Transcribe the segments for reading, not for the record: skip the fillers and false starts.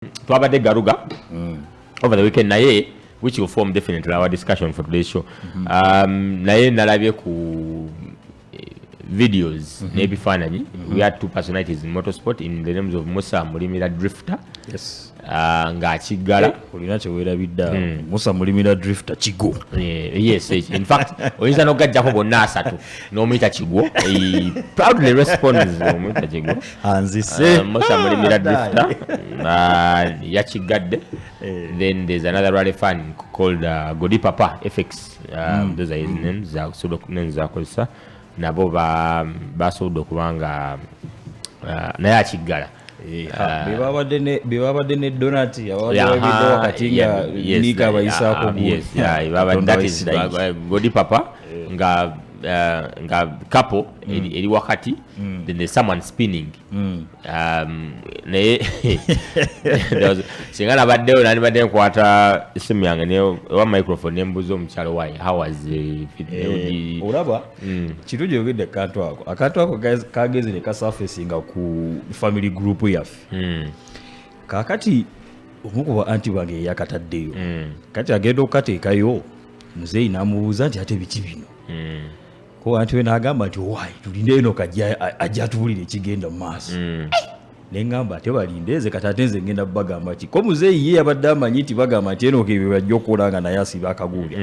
twabadde Garuga over the weekend naye which will form definitely our discussion for today's show. Naye nalabye ku videos n'ebifaananyi. We had two personalities in motorsport in the names of Musa Mulimira Drifter. Yes. Ng'akiggala olina kyeweerabidda Musa Mulimira Drifter Kigo. Yes, in fact oyinza n'ogajjako gonna asatu n'omuyita Kigo. Proudly responds omuyita Kigo. Anzise Musa Mulimira Drifter yakiggadde. Then there's another rally fan called GODDY Papa FX. Those are his names. Names akozesa nabo basobola okubanga naye akiggala. Bebabadde ne donati abawadde wakati nga nika abayisaako that is GODDY Papa nga couple eri wakati, then there's someone spinning. Naye singa nabaddeyo nandibadde nkwata esimu yange newa microphone nembuza omukyalo wayi how was olaba kitu gyogedde akantu ako kageze ne kasurfacinga ku family group yaffe. Kakati omukuba anti bange eyakataddeyo kati agenda okukateekayo muzeeyi n'amubuuza nti ate biki bino. Ko anti we n'agamba nti why tulinde eno kajja ajja tuwulire ekigenda mu maaso. Nengamba ate balinde nze kati ate nze ngenda bagamba ki ko muzeeyi ye yabadde amanyi nti bagamba nti eno ke bajja okukola nga naye asiba akaguuli.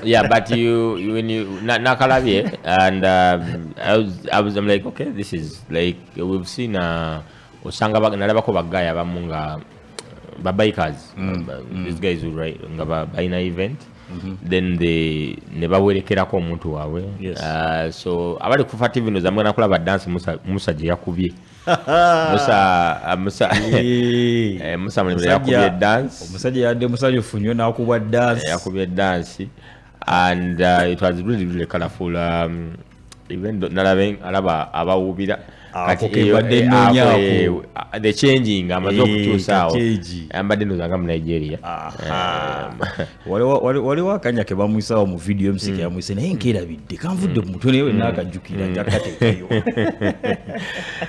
Yeah, but when you nakalabye and I'm like, okay, this is like we've seen osanga nalabako bagaya abamu nga babikers. These guys who ride nga balina event. Then ne bawerekerako omuntu waabwe. So abali kufa TV no zamwe nakulaba dance Musa gye yakubye. Musa Mulimira yakubye dance. Omusajja yadde musanyufu nnyo n'akubwa dance. Yakubye dance and it was really colorful event. Alaba abawubira the changing amaze okukyusa awo ambadde nozanga mu Nigeria. Waliwo akanya ke bamwisawo mu video musiki yamwise naye nkerabidde kanvudde mu mutwe naye nakajjukira njakateekayo.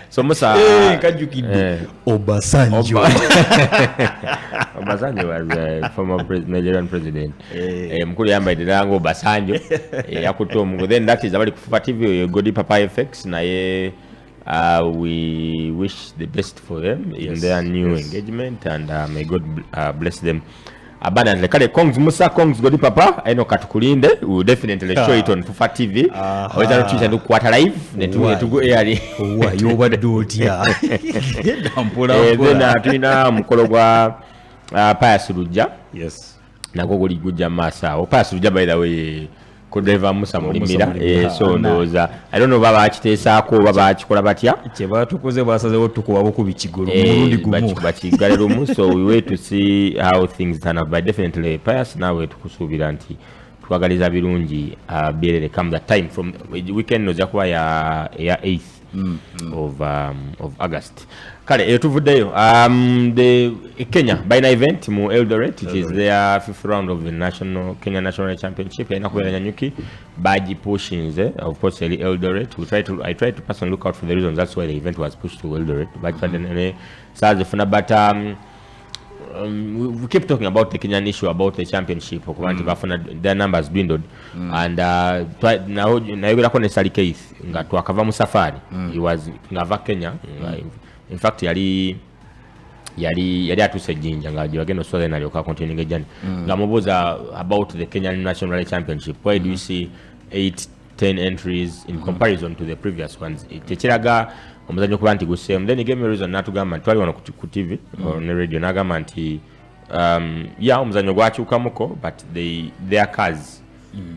So Musa kajjukidde Obasanjo. Obasanjo was former Nigerian president. Mukulu yambaidde lango Obasanjo yakutte omungu. Then that is abali kufuba TV GODDY Papa FX naye we wish the best for them in their new engagement and may God bless them abundantly. Kale Kongs Musa, Kongs GODDY Papa eno katukulinde. We will definitely show it on Fufa TV. Oita no Twitter ndo kwata live netugo air yobadde otya. Then tulina mukolo gwa Pius Lujja. Yes. Nako guli gujja masa. Pius Lujja by the way Kodeva Musa Mulimira. So ndoza I don't know baba akitesaako baba akikola batya kye batukoze basazewo tukuwabo ku bikigolo mulundi gumu bakigale lumu. So we wait to see how things turn out, but definitely Pius nawe tukusuubira nti twagaliza birungi bierere come that time from weekend noja kuba ya 8th of August. Kale tuvuddeyo the Kenya Baina event mu Eldoret, which is their 5th round of the Kenya National Championship. Ena kubera nyuki baji pushinze of course Eldoret. I tried to personally look out for the reasons that's why the event was pushed to Eldoret. But but we keep talking about the Kenyan issue about the championship. Their numbers dwindled and now you can say case nga twakava mu safari. He was ngava Kenya. In fact yali atuse jinja nga jageno so then alioka continuing journey. Ngamubuza about the Kenyan National Championship. Why do you see 8-10 entries in comparison to the previous ones? Tekiraga omuzanyo kuba nti gusem. Then he gave me a reason natugamba nti twali wano ku TV or ne radio nagamba nti yeah omuzanyo gwakyukamuko but their cars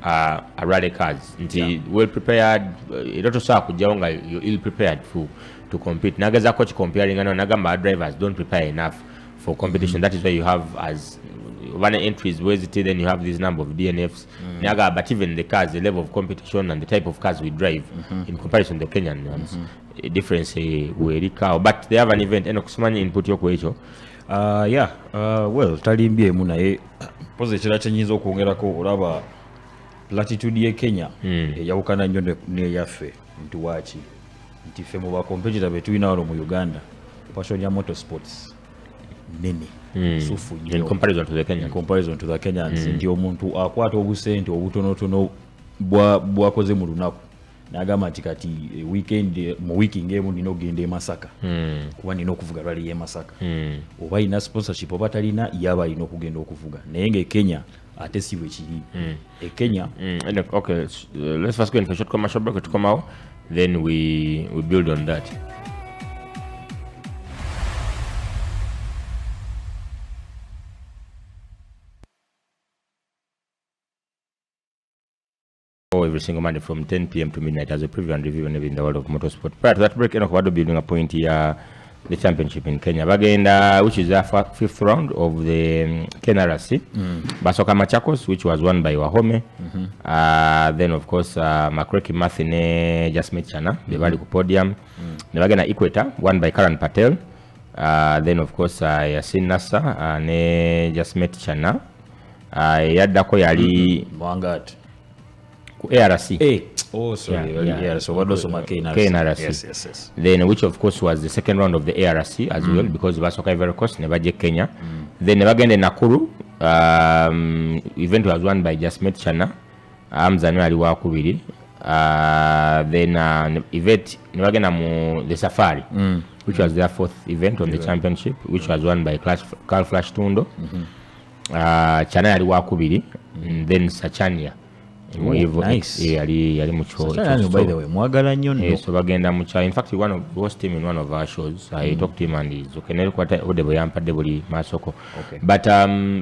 are rally cars nti well prepared. Eroto saa kujjawo nga you're ill prepared to compete. Nagazaako comparing nagamba drivers don't prepare enough for competition. That is why you have as one entries where then you have this number of DNFs. But even the cars, the level of competition and the type of cars we drive in comparison to the Kenyan ones, a difference but they have an event and okusumanya input yoko echo. Well talimbye emu naye pose ekira kyenyinza okwongerako olaba latitude ye Kenya eyawukana nnyo ne yaffe nti waki nti ffe mu bakompetita be tulina wano mu Uganda passion ya motorsports nene sufu in comparison to the Kenyans. In comparison to the Kenyans ndi omuntu akwata obusente obutonotono bwakoze mu lunaku n'agamba nti kati weekend mu wiki ngemu nina okugenda e Masaka kuba nina okuvuga rally y'e Masaka oba alina sponsorship oba talina yaba alina okugenda okuvuga naye nga Kenya ate si bwe kiri e Kenya okay, let's first go in for a short commercial break to come out, then we build on that. Every single Monday from 10 p.m. to midnight as a preview and review and in the world of motorsport. Prior to that break, we're building a point here, the championship in Kenya. Again, which is the fifth round of the KNRC. Basoka Machakos, which was won by Wahome. Then, of course, Makreki Mathine just met Chana, the Valley Podium. Nevagena Equator, won by Karan Patel. Then, of course, Yasin Nasa, ne just met Chana. Yadako Yali. Vanguard. ARC. Oh, sorry. Yeah. So what was KNRC? KNRC. Yes. Then, which of course was the second round of the ARC as well, because Basoka Ivory Coast never get Kenya. Then never again the Nakuru event was won by Jasmet Chana. Amzanu aliwa kubiri. Then event never again the Safari, which was their fourth event on the championship, which was won by Carl Flash Tundo. Chana aliwa kubiri. Then Sachania. Nice. Yali mucho. By the way, mwagala nnyo. So bagenda mucha. In fact, one of host him in one of our shows. I talked to him and he's okay. Nero kwata odebo yampadde buli masoko. Okay. But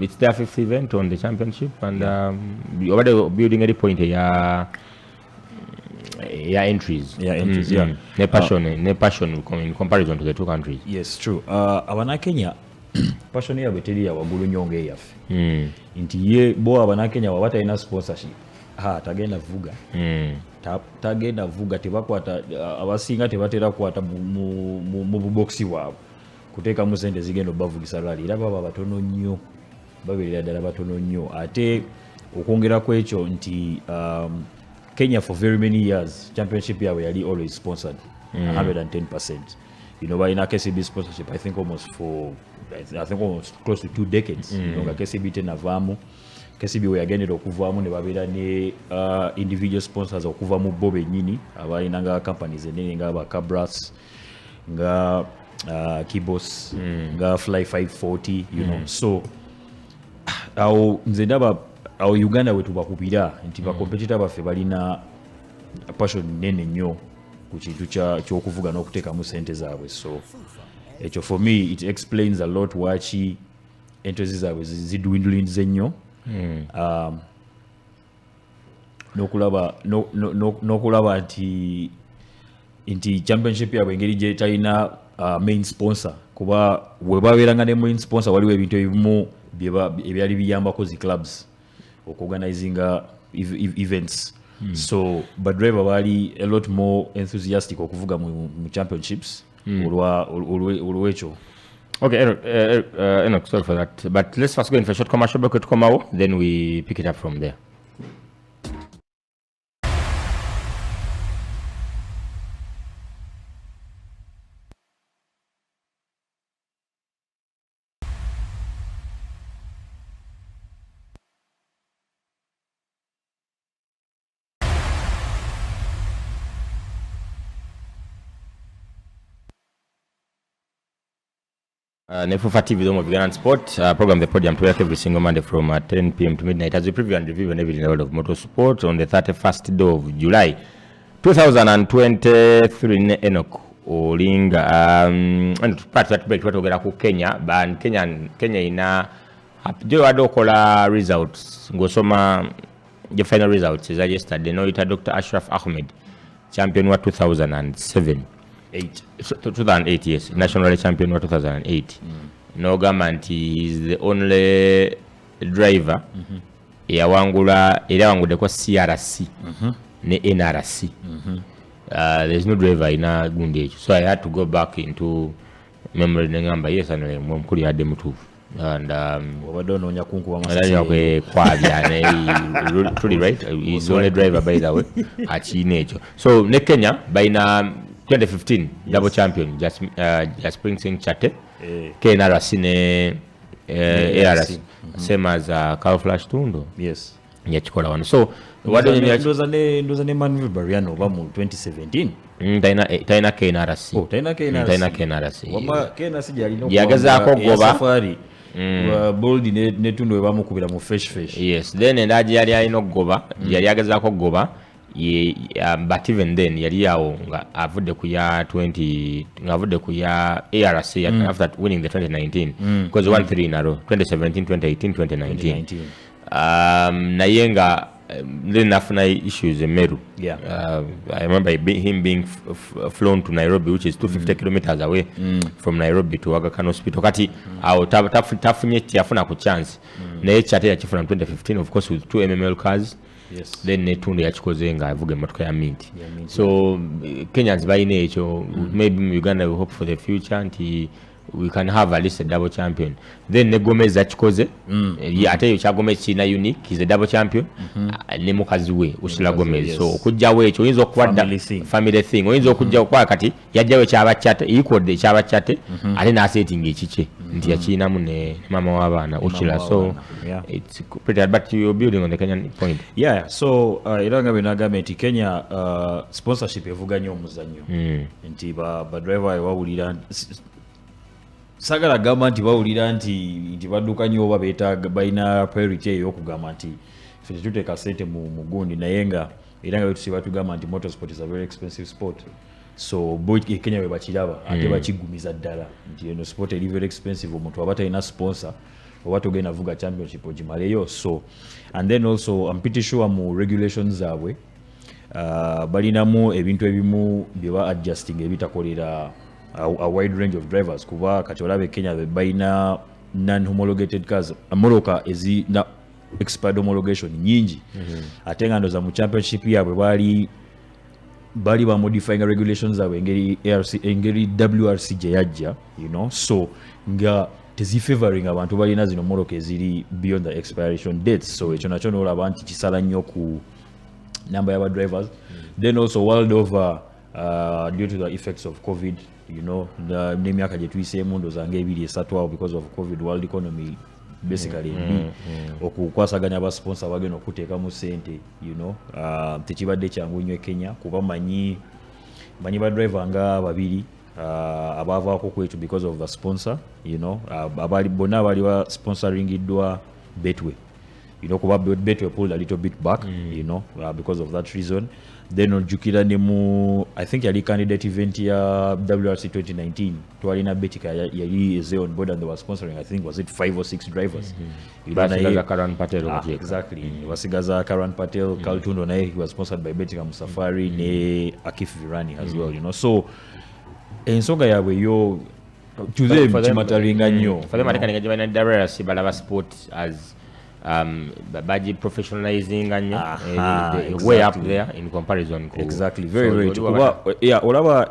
it's their fifth event on the championship and already building a point ya entries. Yeah. Ne passion in comparison to the two countries. Yes, true. Abana Kenya passion yabwe teri ya wagulu nyonge yaffe. Nti ye bo abana Kenya wabata ina sponsorship. Tagenda vuga. Tagenda vuga tebakwata abasinga tebatera kwata mu boxi wabo. Kuteka mu sente zigendo bavugisa rally. Era baba batono nnyo. Babirira ddala batono nnyo. Ate okwongera ku ekyo nti Kenya for very many years championship yawe yali always sponsored 110%. You know, by in a KCB sponsorship, I think almost close to 2 decades. You know, KCB tenavamu. KCB we again okuvamu ne babira ne individual sponsors okuvamu bobe nyini abalina nga companies enene nga ba Cabras nga Kibos nga Fly 540, you know. So au nze ndaba au Uganda wetu bakubira nti ba competitor baffe balina passion nene nnyo ku kintu ky'okuvuga n'okuteeka mu sente zaabwe. So ekyo for me it explains a lot wachi entries zaabwe zidwindlinze nnyo. Nokulaba nti championship yabwe engeri gye talina main sponsor kuba we babeeranga ne main sponsor waliwo ebintu ebimu ebyali biyambako zi clubs okuorganizinga events. So badriver bali a lot more enthusiastic okuvuga mu championships olwekyo. Okay, Enoch, sorry for that. But let's first go in for a short commercial break to come out, then we pick it up from there. Nefufa TV, the home of Uganda Sport, program The Podium to work every single Monday from 10 p.m. to midnight as we preview and review and everything in the world of motorsport on the 31st day of July 2023. Enoch Olinga and part that break to get Kenya, but Kenya ina do adokola results ngosoma the final results is yesterday. No, it Dr. Ashraf Ahmed, champion wa 2007. 2008, yes, national rally champion of 2008. No government is the only driver yawangula kwa CRC ne NRC. There's no driver in a Gundeji, so I had to go back into memory number. Yes, and mkuli had them too. And truly right, he's the only driver by the way. So ne Kenya by na 2015 double champion Jaspring Singh Chate KNRC ne ARC same as Carl Flash Tundo yes yakikola wano so ndoza ne Manuel Bariano ba mu 2017 taina KNRC taina KNRC wama KNRC jalino yagazaako goba safari bold ne Tundo we bamukubira mu fresh yes then endaji yali alina goba yali yagazaako goba but even then yali yawo nga avudde ku ya 20 nga avudde ku ya ARC after winning the 2019 because 1-3 in a row 2017 2018 2019 naye nga then nafuna issues in Meru. I remember him being flown to Nairobi, which is 250 kilometers away from Nairobi to Aga Khan Hospital. Kati tafunye tiafuna ku chance. Naye Chate yachifuna 2015 of course with 2 MML cars. Yes. Then Netunde yachikoze nga avuge motoka ya Mint. So Kenyans bayine echo maybe Uganda will hope for the future until we can have at least a double champion. Then Gomez achikoze ate cha Gomez china unique, he's a double champion. Ne mukazi we Ushila Gomez. Yes. So okujjawo echo oyinza okwadda family thing. Oyinza okujjawo kwa kati yajjawo kyaba Chate equal kyaba Chate ate na setting ekiche nti yakina mu ne mama w'abaana Ushila. So it's pretty hard, but you're building on the Kenyan point. So iranga benagame nti Kenya sponsorship evuga nnyo omuzannyo nti ba driver bawulira sagala gamba nti bawulira nti badduka nnyo oba beetaaga balina priority ey'okugamba nti ffe tetuteeka ssente mu gundi naye nga era nga betusiba tugamba nti motorsport is a very expensive sport. So Kenya bwe bakiraba ate bakigumiza ddala nti eno sport eri very expensive, omuntu aba talina sponsor oba togenda vuga championship ogimaleyo. So and then also I'm pretty sure mu regulations zaabwe balinamu ebintu ebimu bye ba adjusting ebitakolera a wide range of drivers kuba kati olabe Kenya balina non-homologated cars amoloka ezina expired homologation nyingi ate nga ndoza mu championship yabwe bali ba modifying regulations zaabwe engeri WRC gye yajja so nga tezifavoring abantu balina zino moloka eziri beyond the expiration dates. So ekyo nakyo noolaba nti kisala nnyo ku number y'aba drivers. Then also world over due to the effects of COVID, n'emyaka gye tuyiseemu ndooza nga 2-3 because of COVID, world economy basically okukwasaganya aba sponsor bagenda okuteekamu ssente tekibadde kyangu nnyo Kenya kuba manyi ba driver nga babiri abavaako ku ekyo because of the sponsor bonna abali ba sponsoringiddwa Betway kuba Betway pulled a little bit back because of that reason. Then ojjukira ne mu I think yali candidate event ya WRC 2019 twalina Betika yali is on board and they were sponsoring I think was it 5 or 6 drivers. Basigaza Karan Patel exactly basigaza Karan Patel Carl Tundo naye he was sponsored by Betika Musafari ne Akif Virani as well so ensonga yabwe yo tuze kimataringa nnyo for them atekanenga jibana WRC balaba sport as baji professionalizing and way up there in comparison. Exactly, very true. Olaba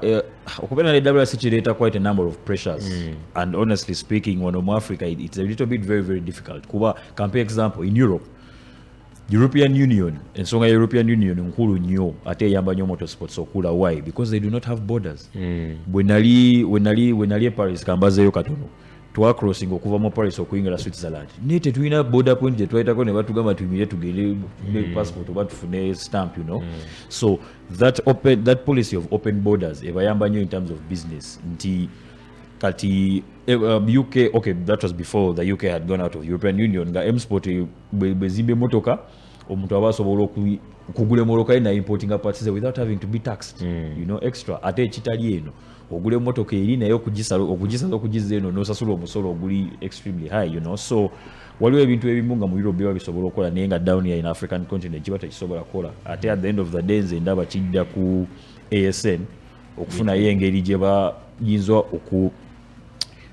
okubena le WRC kireta quite a number of pressures and honestly speaking on Africa it's a little bit very difficult kuba compare example in European Union ensonga ya European Union nkulu nnyo ate eyamba nnyo motorsports okula. Why? Because they do not have borders. Wenali Paris kambazeyo katono twa crossing okuva mu Paris okuyingira Switzerland nete tuina border point je twaitako ne batugamba tuyimire tugere passport oba tufune stamp so that policy of open borders ebayamba nnyo in terms of business nti kati UK okay that was before the UK had gone out of European Union nga M-Sport bezimbe motoka omuntu abasobola okugula moloka na importing parts without having to be taxed extra ate ekitali eno ogule motoka eri nayo okugiza eno nosasula omusolo oguli extremely high so waliwo ebintu ebimu nga mu Europe biba bisobola okukola naye nga down here in African continent kiba tekisobola kukola ate at the end of the day nze ndaba kidda ku ASN okufunayo engeri gye bayinza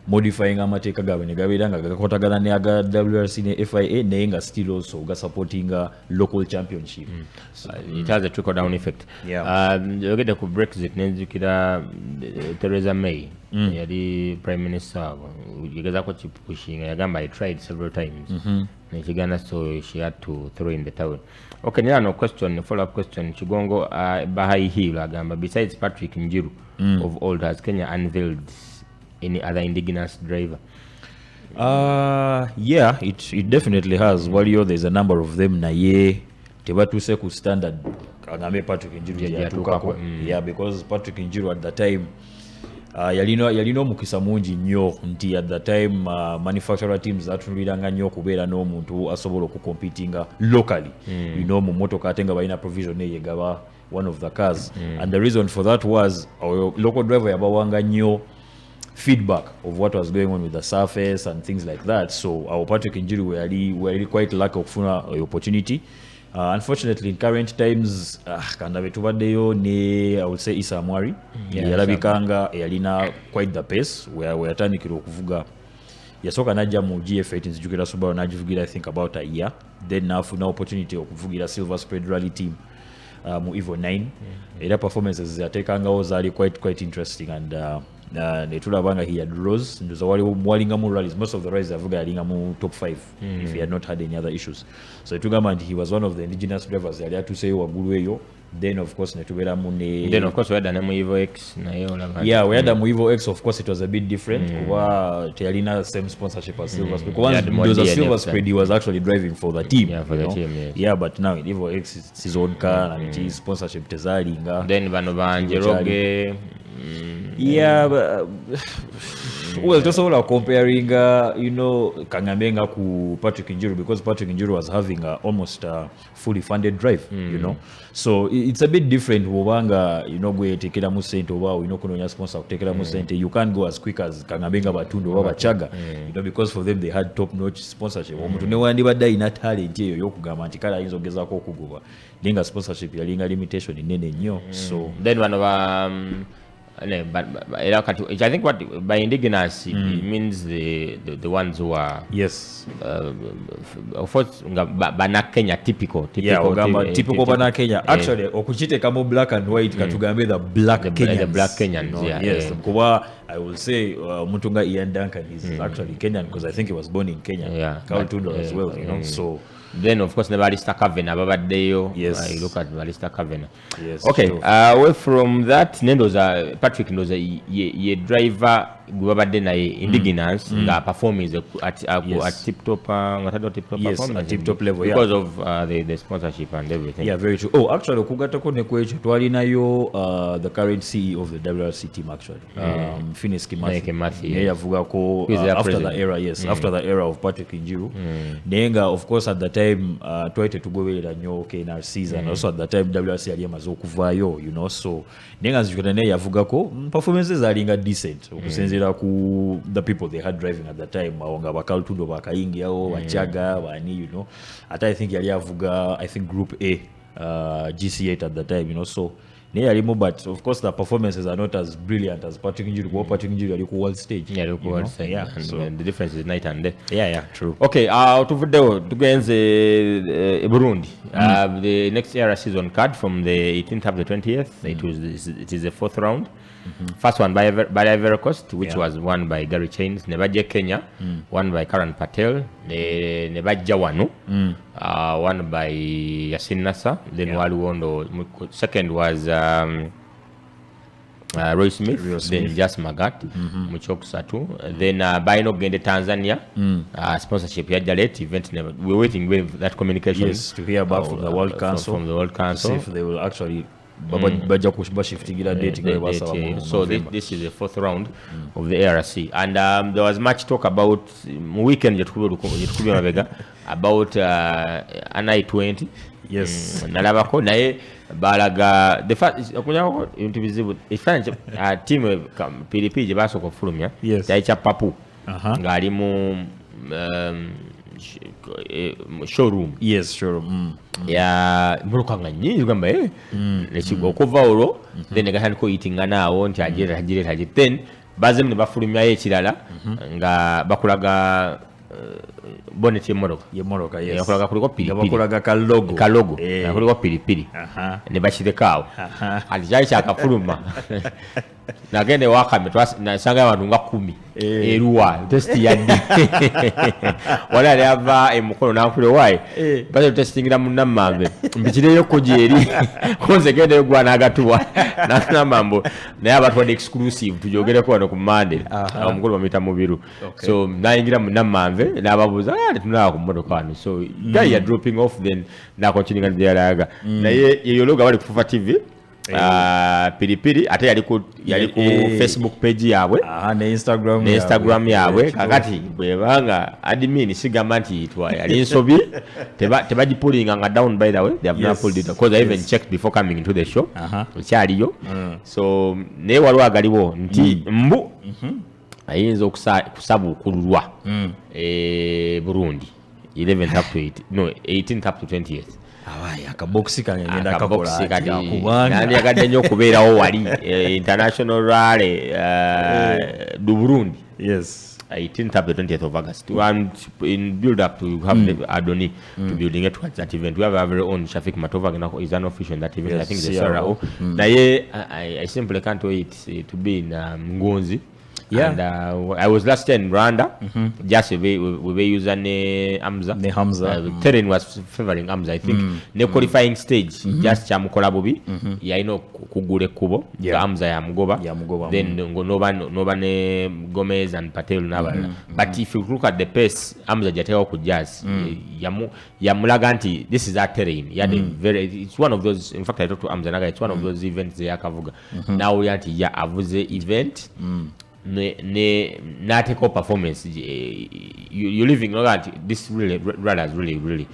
modifying amateeka gaabwe ne gabeera nga gakotagana ne aga WRC ne FIA naye nga still also supporting local championship. So, it has a trickle down effect. Yogedde ku Brexit nenzukira Theresa May yali prime minister yagezaako kipushinga yagamba I tried several times nekigana, so she had to throw in the towel. Okay, no question, follow up question. Chigongo Bahai Hill agamba, besides Patrick Njiru of old, has Kenya unveiled any other indigenous driver? Yeah, it definitely has. Waliyo, there's a number of them naye tebatuse ku standard agambe Patrick Njiru yatukako. Yeah, because Patrick Njiru at the time yalino mukisa mungi nnyo nti at the time manufacturer teams atuliranga nnyo kubeera n'omuntu asobola okukompitinga locally mu motoka ate nga balina provision eyegaba one of the cars and the reason for that was our local driver yabawanga nnyo feedback of what was going on with the surface and things like that. So our Patrick Njiru were quite lucky okufuna opportunity. Unfortunately, in current times, kanda betubaddeyo ne I would say Isa Mwari yalabikanga yalina quite the pace where yatandikira okuvuga yasooka najja mu GF8 nzijukira Subaru nagivugira I think about a year, then nafuna opportunity okuvugira Silver Spread Rally team mu Evo 9 era performances yatekangawo zaali quite interesting and netulabanga he had rose ndoza walinga mu rallies, most of the rallies avuga yalinga mu top 5 if he had not had any other issues. So tugamba nti he was one of the indigenous drivers yali atuseyo waggulu eyo. Then of course netubera mu ne then of course we had mu Evo X naye olaba we had mu Evo X. Of course it was a bit different kuba teyalina same sponsorship as Silver Spread because once the Silver Spread he was actually driving for the team but now in Evo X it's his own car and his sponsorship tezalinga then bano banjeroge well, just all comparing, Kangambenga ku Patrick Njiru because Patrick Njiru was having almost a fully funded drive, So it's a bit different. Wobanga, go take it a musente over, kunonya sponsor take it a musente. You can't go as quick as Kangambenga Batundo or Chaga, because for them they had top-notch sponsorship. Omutunewa wandi badda ina talent yeyo yokugamba nti kala yinza ogezako okugoba. Linga sponsorship yalinga limitation inene nnyo. So then one of which I think what by indigenous it means the ones who are of course bana Kenya typical bana Kenya actually okuchiteka mu black and white katugambe the black Kenyans yes kuba I will say Mutunga Ian Duncan is actually Kenyan because I think he was born in Kenya Kautundo as well so then of course Balista Kavena babaddeyo you look at Balista Kavena okay away from that nendoza Patrick ndoza ye driver gwabadde naye indigenous nga performance at tip top performance at tip top level because of the sponsorship and everything very true actually okugatako ne kwekyo twalinayo the current CEO of the WRC team actually Phineas Kimathi yavugako after the era after the era of Patrick Njiru nenga of course at the time twaite tugoberera nnyo KNRCs and also at the time WRC yali amaze okuvaayo so nenga nzijukira naye yavugako performances alinga decent okusenze ku the people they had driving at the time awonga bakaltundo bakayingiawo bachaga bani I think yali avuga I think group A GC8 at the time so naye yalimu but of course the performances are not as brilliant as Patrick Njiru Patrick Njiru yali ku world stage so the difference is night and day true okay tuvuddewo tugenze Burundi the next era season card from the 18th up to the 20th it is the fourth round. First one by Ivory Coast, which was won by Gary Chains. Nebajja Kenya, won by Karan Patel. Nebajja Wanu, won by Yasin Nasser. Then Waluondo. Second was Roy Smith. Then Jas Magat, Muchok Satu. Then Baino Gende Tanzania, sponsorship Yajalet event. We're waiting with that communication. Yes, to hear back from the World Council. From the World Council. To see if they will actually. So this is the fourth round of the ARC and there was much talk about weekend about an I-20 nalabako naye balaga the first okunyako into visible team PDP je basoko fulumya yaicha papu ngali mu showroom ya mulukanga nyingi gamba nekigo okuva olwo then gatandika eating naawo nti ajire then bazemu ne bafulumyayo ekirala nga bakulaga bonnet y'emmoloka yes yakulaga kuliko pilipili bakulaga kalogo kuliko pilipili ne bakirekawo ati kyali kyakafuluma nagende wakame nasanga abantu nga 10 eruwa testi yadde wala ali ava emukono nankule wayi baze testingira munnamambe mbikireyo kujeri konze gende gwa nagatuwa namambo naye abatwadde exclusive tujogereko wano ku Monday omukulu bamita mubiru so nayingira munnamambe nababuza tunala ku motoka wano so guy ya dropping off then nakontininga njalaga naye yeyologa bali kufufa TV pilipili ate yali ku Facebook page yaabwe ne Instagram yaabwe kakati bwebanga admin sigamba nti itwa yali nsobi tebagipulinga nga down by the way they have not pulled it because I even checked before coming into the show kyaliyo so ne waliwo agaliwo nti mbu ayinza okusabukululwa Burundi 11th up to 18th up to 20th awaya akaboksi kangenda kakola kubanga nandi yagadde nnyo okubeerawo wali international rally du Burundi yes 18th up to 20th of August and in build up to have the Adoni to building it towards that event we have our very own Shafik Matova is an official in that event yes, I think the Sarao naye I simply can't wait to be in Ngonzi. Yeah, and I was last year in Rwanda. Just we were using Hamza. Terrain was favoring Hamza. I think the qualifying stage just chamukola bobi. Ya ino kugure kubo. Hamza ya Mugoba. Then nobane Gomez and Patel nabana. But if you look at the pace, Hamza jateka ku jazz. Yamulaganti. This is our terrain. It's one of those. In fact, I talked to Hamza naga. It's one of those events they akavuga. Now yanti ya avuze event. Not take performance. You're living like this really rather really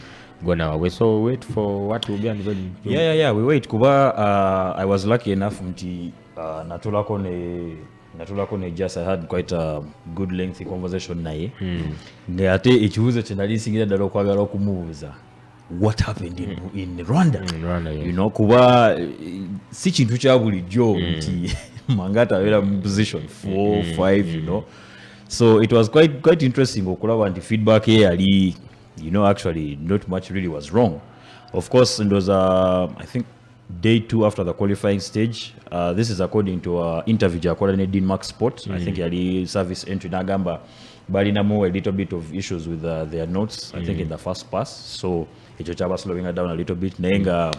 gone away. So wait for what will be unveiled. Yeah. We wait. Kuba, I was lucky enough to natulako ne just I had quite a good lengthy conversation naye. Ngate ekibuzo kye nali singira ddala okwagala okumubuuza. What happened in Rwanda? Yeah. You know, kuba si kintu kya bulijjo nti Mangata in position 4, 5, you know. So it was quite interesting. Okulaba and the feedback here, you know, actually not much really was wrong. Of course, it was I think day 2 after the qualifying stage. This is according to interview Jacob Dean Max Sport. I think yali service entry nagamba balinamu a little bit of issues with their notes. I think in the first pass. So Ichochaba slowing it down a little bit. Nenga.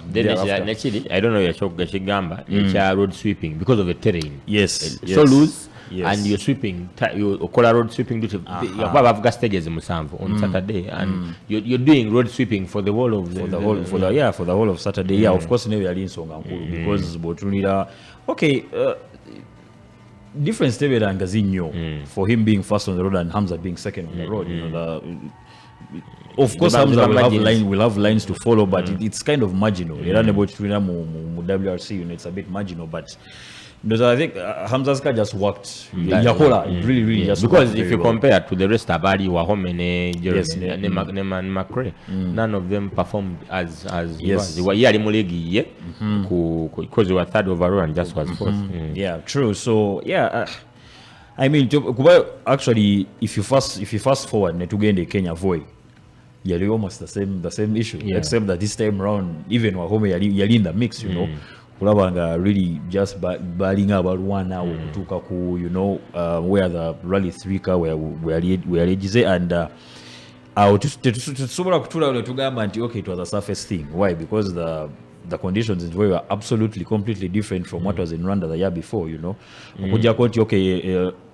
Actually, I don't know your Gamba. It's road sweeping because of the terrain. Yes. So loose. Yes. And you're sweeping. You call a road sweeping duty. You have gas stages in Musamvo on Saturday, and you're doing road sweeping for the whole of for the whole of Saturday. Yeah, of course, never in Songankuru because Botunida. Okay. Difference for him being first on the road and Hamza being second on the road. You know, of course, Hamza will have lines to follow, but it's kind of marginal. WRC, you know, it's a bit marginal, but I think Hamza's car just worked. Yakola really just because if you compare to the rest of Abadi, Wahome, McRae, none of them performed as yes. They were here because they were third overall and just was fourth. Yeah, true. So yeah. I mean, actually, if you fast forward to get the Kenya Voi, you're almost the same issue, except that this time round, even Wahome, you're in the mix, you know. Kulabanga really just battling about 1 hour to Kaku, you know, where the Rally 3 car where and okay, it was a surface thing. Why? Because the conditions in Voi were absolutely completely different from what was in Rwanda the year before, you know.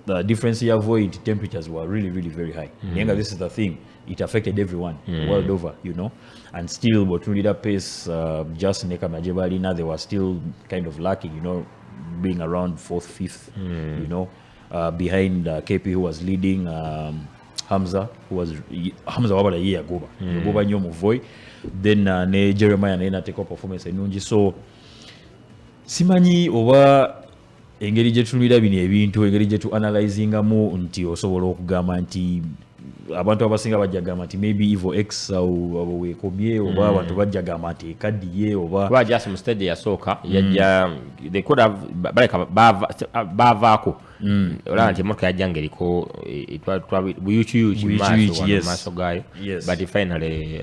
The difference here, void temperatures were really very high. This is the thing. It affected everyone world over, you know. And still, but really that pace, just Neka Majebalina, they were still kind of lacking, you know, being around 4th, 5th, you know, behind KP who was leading, Hamza wabala year Goba. Goba nyomo Voi. Then ne Jeremiah na take up performance enungi. So simanyi oba engeri gye tunulira bino ebintu engeri gye tu analyzingamu nti osobola okugamba nti abantu abasinga bajjagamba nti maybe Evo X abo wekomye oba abantu bajjagamba nti ekaddiye oba just mu stage yasooka yajja they could have baleka bavaako olaba nti emotoka yajjanga eriko buyukyuyukyi maaso gaayo but finally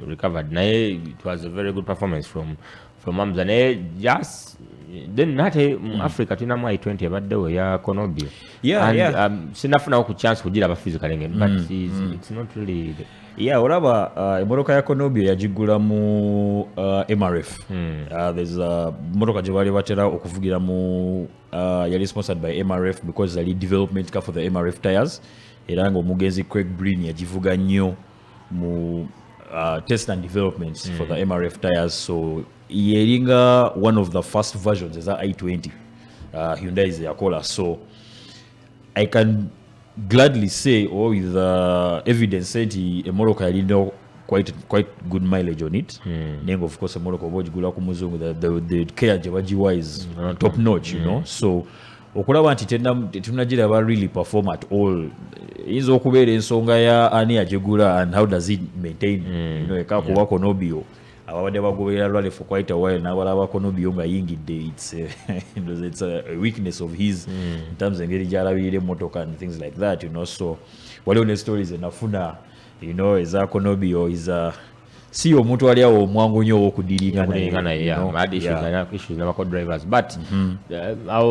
recovered naye it was a very good performance from Hamza naye just then nate mu Africa tulinamu I-20 ebaddewo ya Konobio sinafunawo ku chance kugiraba physically but it's not really olaba emotoka ya Konobio yagigula mu MRF there's a motoka gye baali batera okuvugira mu yali sponsored by MRF because ali development car for the MRF tires era nga omugenzi Craig Breen yagivuga nnyo mu test and development for the MRF tires so yeringa one of the first versions is I-20 Hyundai is yakola so I can gladly say or with evidence said emotoka yalina quite good mileage on it nenga of course emotoka obogigula ku muzungu the care gye bagiwa is top notch you know so okulaba nti tunagiraba really perform at all is okubeera ensonga ya ani agigula and how does it maintain you know ekakuba Konobio ababadde bagoberera Rally for quite a while n'abalaba Konobio nga yingidde it's a weakness of his in terms engeri gyalabirira emotoka and things like that you know so waliwo ne stories enafuna you know eza Konobio is a si omuntu ali awo omwangu nnyo ow'okudiringana issues n'aba co-drivers but I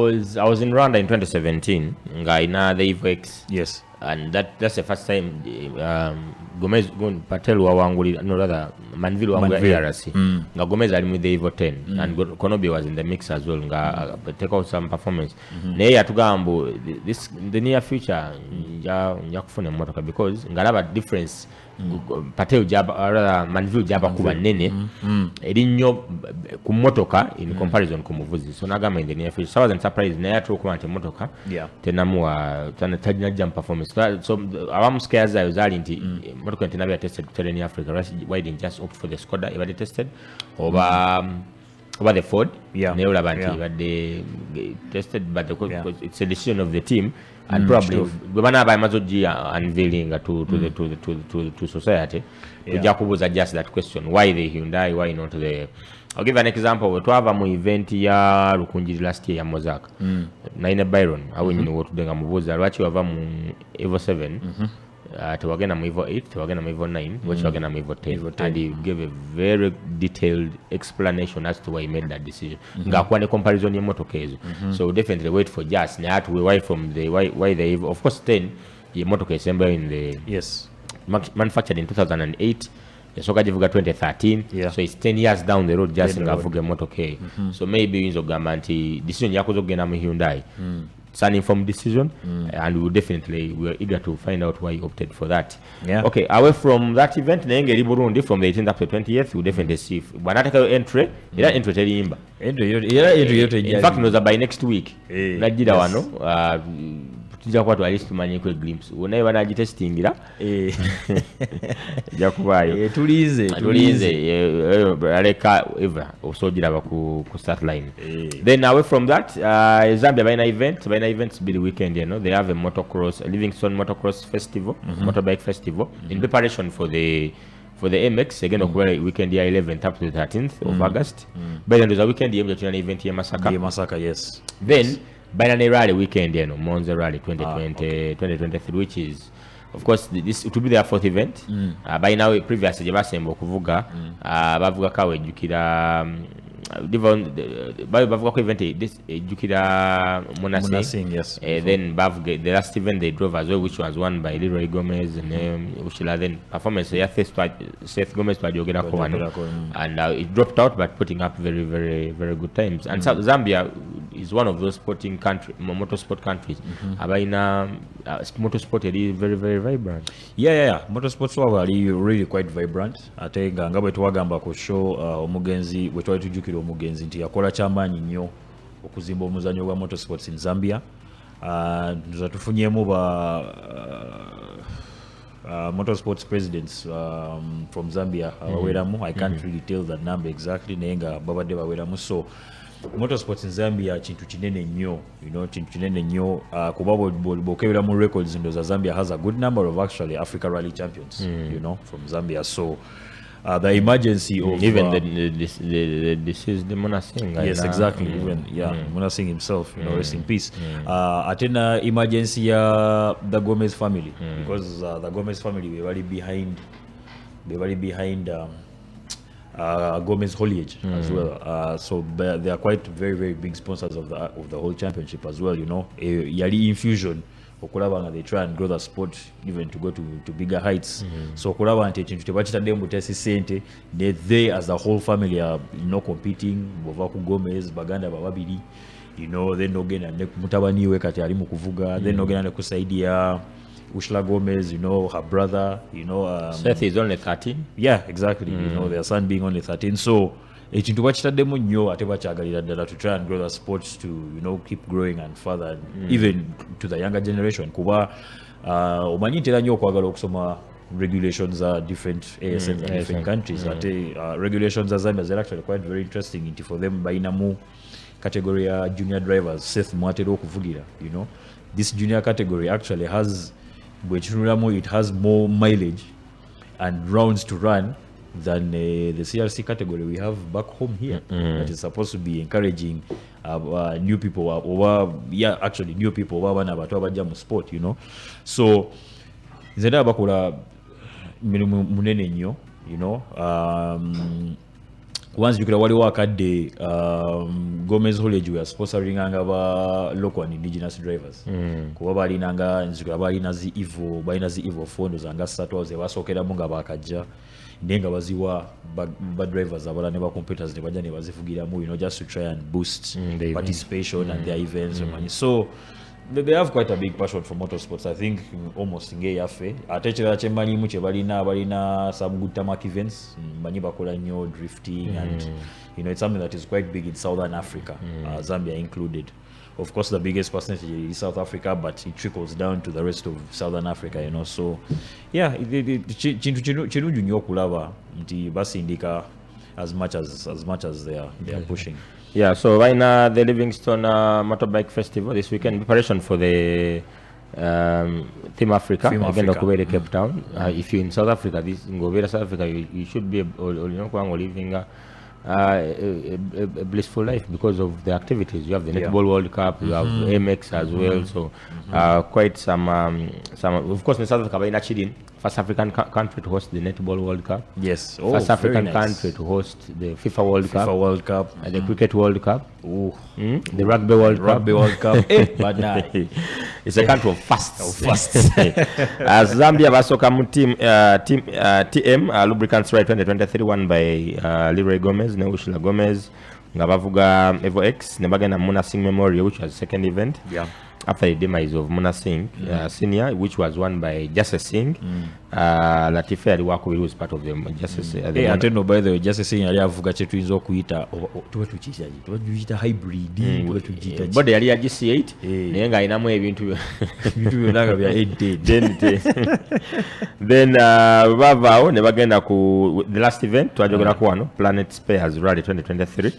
was in Rwanda in 2017 nga ina the Evo X and that's the first time Gomez Patel wawanguli no rather Manville wawangula KNRC nga Gomez ali with the Evo 10 and Konobio was in the mix as well nga take out some performance naye yatugambo this the near future nja kufuna emotoka because ngalaba difference Patel jaba rather Manville jaba kuba nene eri nnyo ku motoka in comparison ku muvuzi so nagamba in the near future so I wasn't surprised naye atukuba nti emotoka tenamuwa tajina jump performance so abamu scares zayo zali nti motoka nti nabya tested to in Africa why didn't just opt for the Skoda ibade tested over the Ford naye olaba nti ibade tested but it's a decision of the team and probably bwana bayamaze unveiling to society tujja kubuuza just that question why the Hyundai why not the I'll give an example twava mu event ya Rukunjiri last year ya Mozaka naine Byron awo nyine wotudenga mubuuza lwaki wava mu Evo 7 tewagenda mu Evo 8 tewagenda mu Evo 9 which wagenda mu Evo 10 and he gave a very detailed explanation as to why he made that decision ngakuwa ne comparison y'emmotoka ezo so definitely wait for just na to why from the why the Evo of course 10 y'emmotoka esembayo in the manufactured in 2008 yasoka givuga 2013 so it's 10 years down the road just ngavuga emmotoka so maybe yinza okugamba nti decision yakoze okugenda mu Hyundai it's an informed decision and we are eager to find out why he opted for that okay away from that event naenge eri Burundi from the 18th up to 20th we definitely see bwanatekayo entry era entry terimba in fact knows by next week najira wano tujja kuba twalisi tumanyeko glimpse naye banagitestingira jakubayo tulize aleka eva osogiraba ku start line then away from that Zambia baina events be the weekend you know they have a Livingstone motocross festival motorbike festival in preparation for the MX again weekend year 11th up to the 13th of August but then there's a weekend event here Masaka yes then Binary Rally weekend, Monza Rally 2023, which is, of course, it will be their fourth event. By now, previously, basemba okuvuga, bavuga kawe jukira, bavuga ko event jukira Monasing, yes. Then the last event they drove as well, which was won by Leroy Gomez, and then performance Seth Gomez twajogera ko wano, and it dropped out, but putting up very, very, very good times. And South Zambia is one of those motorsport countries. Abaina motorsport is very, very vibrant. Motorsports are really quite vibrant. Ate nga bwe twagamba ku show omugenzi bwe twali tujukira omugenzi nti yakola kyamaanyi nnyo okuzimba omuzannyo gwa motorsports in Zambia. Nza tufunyemu motorsports presidents from Zambia aweramu. I can't really tell that number exactly naye nga babadde baweramu so Motorsports in Zambia chintu kinene nnyo, chintu kinene nnyo kuba bw'okebera mu records ndoza Zambia has a good number of actually Africa Rally champions, from Zambia. So the emergency of even the deceased Muna Singh. Yes, exactly. Even Muna Singh himself, rest in peace. Atena emergency the Gomez family, because the Gomez family were very behind Gomez Foliage as well. So they are quite very, very big sponsors of the whole championship as well. Yali infusion. Okulaba they try and grow the sport even to go to bigger heights. So okulaba nti ekintu tebakitadde mbutesi sente, they as the whole family are competing. Bova ku Gomez baganda bababiri, then ogenda ne mutabani we kati ali mu kuvuga, then ogenda ne kusaidia Ushla Gomez, her brother, Seth is only 13. Yeah, exactly. Their son being only 13. So ekintu bakitaddemu nnyo ate bakyagalira ddala to try and grow the sports to keep growing and further even to the younger generation. Kuba omanyi ntera nnyo okwagala okusoma regulations are different ASNs and different countries. Ate regulations za Zambia are actually quite very interesting nti for them bayinamu category ya junior drivers. Seth mwatera okuvugira, this junior category actually has it has more mileage and rounds to run than the CRC category we have back home here. That is supposed to be encouraging new people new people abana bato abajja mu sport, so nzenda bakola mirimu munene nnyo, once you could waliwo akadde Gomez Foliage we are sponsoring aba local and indigenous drivers. Kuba balinanga nzikula balina zi Evo fondo zanga 3 ze basookeramu nga bakajja nenga baziwa ba drivers abalala ne ba competitors ne bajja ne bazivugiramu, just to try and boost participation and their events. So they have quite a big passion for motorsports. I think almost nge yafe ate ekirala kye mmanyimu kye balina some good tarmac events, mmanyi bakola nnyo drifting and it's something that is quite big in Southern Africa, Zambia included. Of course the biggest percentage is South Africa, but it trickles down to the rest of Southern Africa, so yeah, kintu kirungi nnyo okulaba nti basindika as much as they are pushing. Yeah, so right now the Livingstone Motorbike Festival this weekend, preparation for the Team Africa again okubera Cape Town. If you're in South Africa, South Africa, you should be living a blissful life because of the activities. You have the Netball World Cup, you have MX as well, so quite some of course in South Africa by Chidin, first African country to host the Netball World Cup. Yes. First African country to host the FIFA World Cup, and the Cricket World Cup, the Rugby World Cup. But now it's a country of fasts. As Zambia Basoka team TM Lubricants Ride 2023 won by Leroy Gomez, Neushila Gomez, Ngabavuga Evo X, Nebagana Muna Singh Memorial, which was the second event. Yeah. After the demise of Muna Singh Senior, which was won by Justice Singh, Latife Aliwako, who was part of the Justice. I don't know, by the way, Justice Singh aliavuga chetu inzo kuita tuwatuchita hybrid, but yali ya G8 naye nga inamu ebintu byonna bya 8 then bavaawo ne bagenda ku the last event twajogerako wano Planet Spares Rally 2023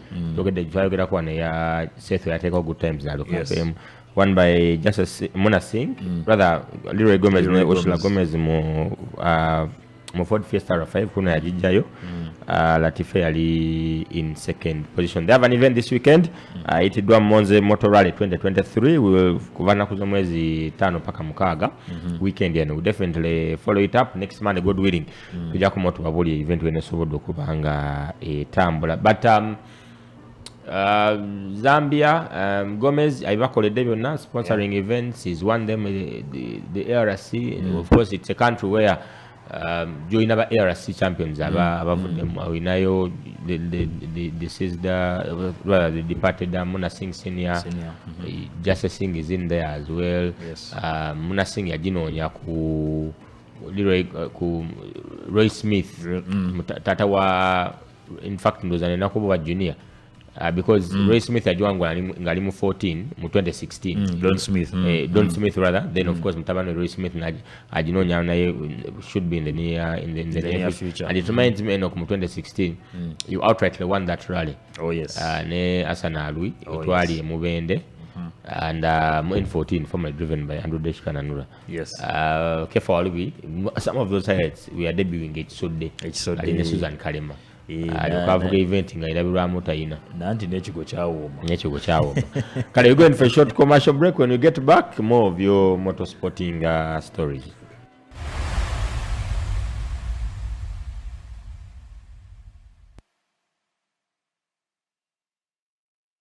twajogerako wano ya Seth yateekawo good times na lokapemu won by Justice Muna Singh, brother Leroy Gomez ne Ushla Gomez mu Ford Fiesta R5 kuno yajijayo. Latife ali in second position. They have an event this weekend, itidwa Monze Motor Rally 2023. We will kuvana kuzo mwezi 5 paka mukaga weekend, and we definitely follow it up next Monday, God willing. Tujja ku moto babuli event wene sobodo kubanga etambula, but Zambia, Gomez, Ivakoledde byonna sponsoring events. He's won them the ARC. Of course, it's a country where join our ARC champions. Winayo the departed Muna Singh Senior. Justice Singh is in there as well. Yes. Muna Singh yajinonya ku Roy Smith. Tata wa in fact ndozane nakubo wa junior. because Ray Smith ajwangwa ngali mu 14 mu 2016 Don Smith rather then of course mutabano Ray Smith ajinonya naye should be in the near future and it reminds me of mu 2016 you outrightly won that rally ne Asana Alui etwali Mubende and in 14 formerly driven by Andrew Deshkananura. Yes. Some of those highlights we are debuting it Sunday. In Susan Kalima. Kavuga event nga irabirwa mutayina. Nanti nechigo chawo. Kale, we're going for a short commercial break. When we get back, more of your motorsporting stories.